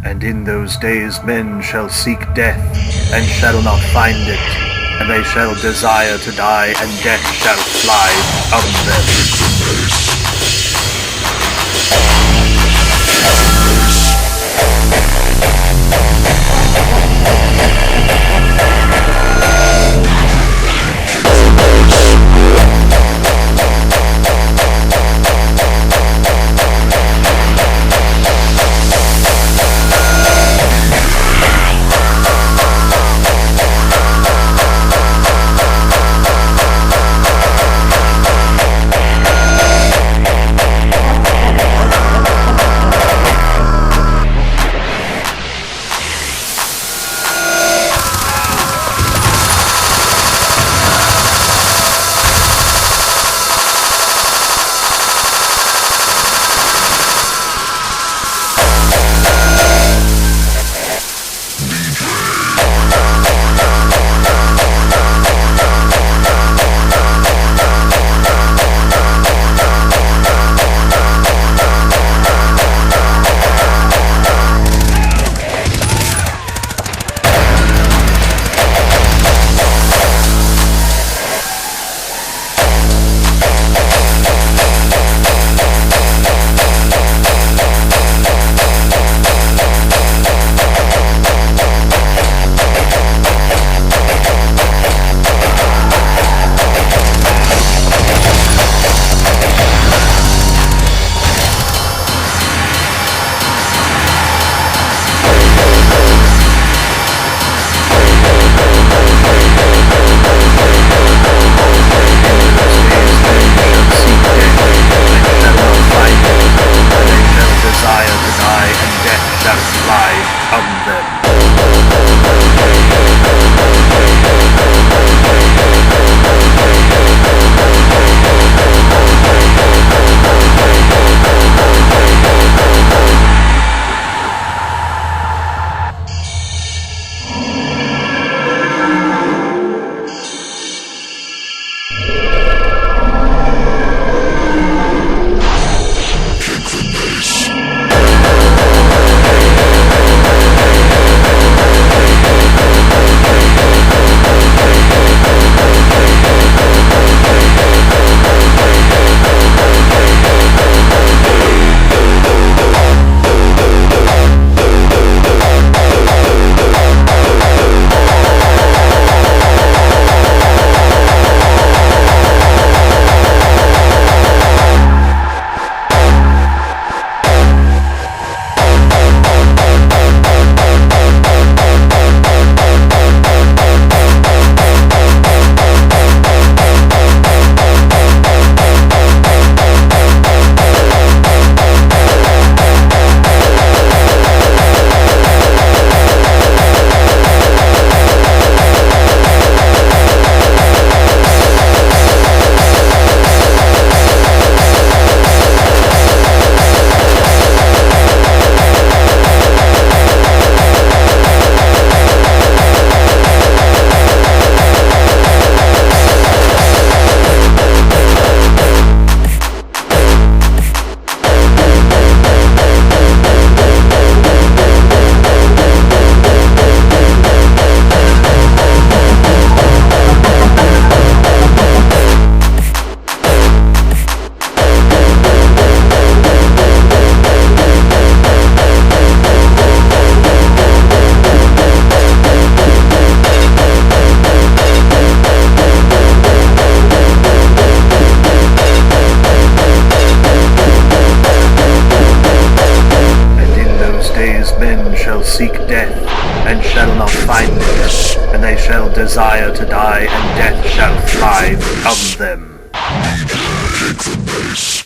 And in those days men shall seek death, and shall not find it, and they shall desire to die, and death shall fly from them. Seek death, and shall not find it, and they shall desire to die, and death shall fly from them. Take the base.